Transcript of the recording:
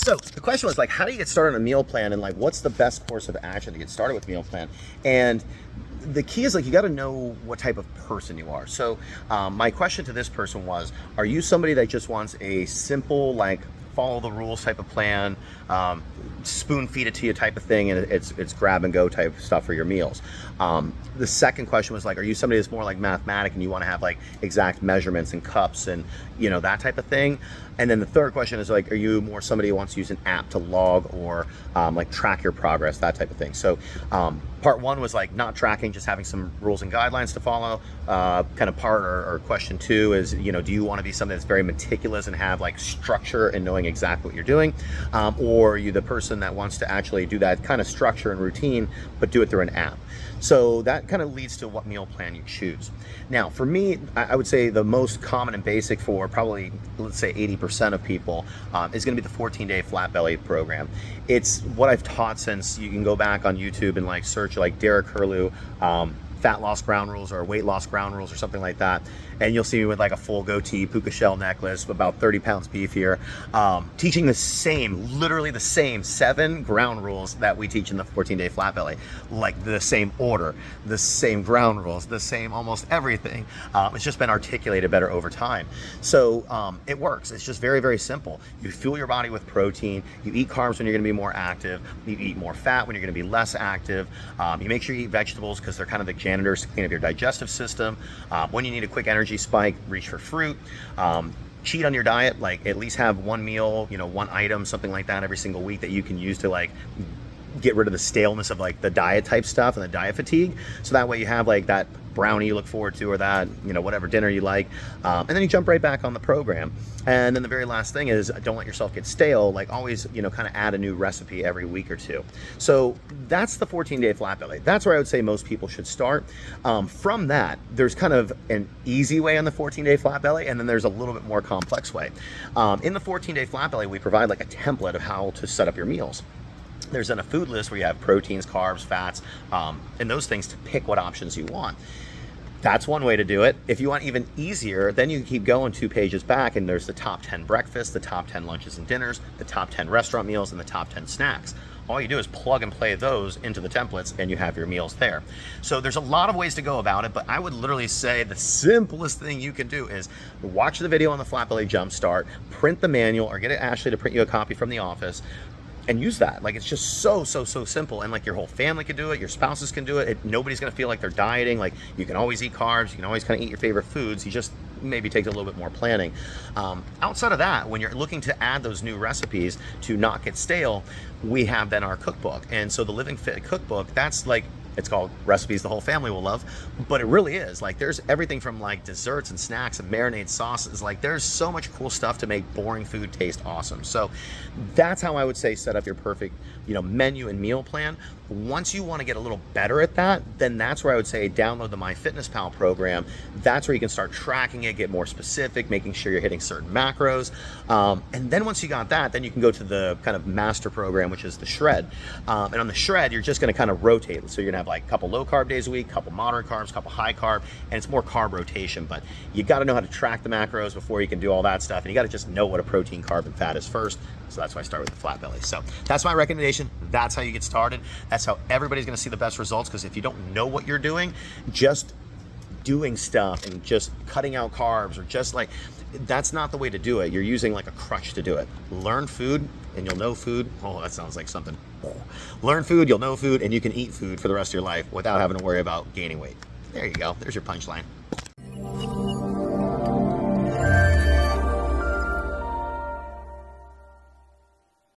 So the question was like, how do you get started on a meal plan, and like, what's the best course of action to get started with meal plan? And the key is like, you got to know what type of person you are. So my question to this person was, are you somebody that just wants a simple, like, follow the rules type of plan, spoon feed it to you type of thing, and it's grab and go type of stuff for your meals? The second question was like, are you somebody that's more like mathematic and you want to have like exact measurements and cups and that type of thing? And then the third question is like, are you more somebody who wants to use an app to log or like track your progress, that type of thing? So part one was like not tracking, just having some rules and guidelines to follow. Kind of part or question two is, do you want to be something that's very meticulous and have like structure and knowing exactly what you're doing? Or are you the person that wants to actually do that kind of structure and routine, but do it through an app? So that kind of leads to what meal plan you choose. Now, for me, I would say the most common and basic for probably, let's say 80% of people is going to be the 14-day flat belly program. It's what I've taught since, you can go back on YouTube and like search like Derek Hurley, fat loss ground rules or weight loss ground rules or something like that, and you'll see me with like a full goatee, puka shell necklace, about 30 pounds beef here, teaching the same, literally the same 7 ground rules that we teach in the 14-day flat belly, like the same order, the same ground rules, the same almost everything. It's just been articulated better over time. So it works. It's just very, very simple. You fuel your body with protein, you eat carbs when you're gonna be more active, you eat more fat when you're gonna be less active, you make sure you eat vegetables because they're kind of the janitors to clean up your digestive system. When you need a quick energy spike, reach for fruit. Cheat on your diet, like at least have one meal, one item, something like that every single week that you can use to like get rid of the staleness of like the diet type stuff and the diet fatigue. So that way you have like that brownie you look forward to, or that, whatever dinner you like. And then you jump right back on the program. And then the very last thing is, don't let yourself get stale. Like always, kind of add a new recipe every week or two. So that's the 14-day flat belly. That's where I would say most people should start. From that, there's kind of an easy way on the 14-day flat belly, and then there's a little bit more complex way. In the 14-day flat belly, we provide like a template of how to set up your meals. There's then a food list where you have proteins, carbs, fats, and those things to pick what options you want. That's one way to do it. If you want even easier, then you can keep going 2 pages back, and there's the top 10 breakfasts, the top 10 lunches and dinners, the top 10 restaurant meals, and the top 10 snacks. All you do is plug and play those into the templates and you have your meals there. So there's a lot of ways to go about it, but I would literally say the simplest thing you can do is watch the video on the Flat Belly Jumpstart, print the manual, or get Ashley to print you a copy from the office, and use that. Like, it's just so simple, and like your whole family can do it, your spouses can do it. Nobody's gonna feel like they're dieting. Like, you can always eat carbs, you can always kind of eat your favorite foods. You just maybe take a little bit more planning. Outside of that, when you're looking to add those new recipes to not get stale, we have then our cookbook. And so the Living Fit cookbook, that's like, it's called Recipes the Whole Family Will Love, but it really is. Like, there's everything from like desserts and snacks and marinade sauces. Like, there's so much cool stuff to make boring food taste awesome. So that's how I would say set up your perfect, menu and meal plan. Once you want to get a little better at that, then that's where I would say download the MyFitnessPal program. That's where you can start tracking it, get more specific, making sure you're hitting certain macros. And then once you got that, then you can go to the kind of master program, which is the Shred. And on the Shred, you're just going to kind of rotate. So you're going to have like a couple low carb days a week, couple moderate carbs, couple high carb, and it's more carb rotation. But you got to know how to track the macros before you can do all that stuff. And you got to just know what a protein, carb, and fat is first. So that's why I start with the flat belly. So that's my recommendation. That's how you get started. That's how everybody's going to see the best results. Because if you don't know what you're doing, just doing stuff and just cutting out carbs, or just like, that's not the way to do it. You're using like a crutch to do it. Learn food and you'll know food. Oh, that sounds like something. Learn food, you'll know food, and you can eat food for the rest of your life without having to worry about gaining weight. There you go. There's your punchline.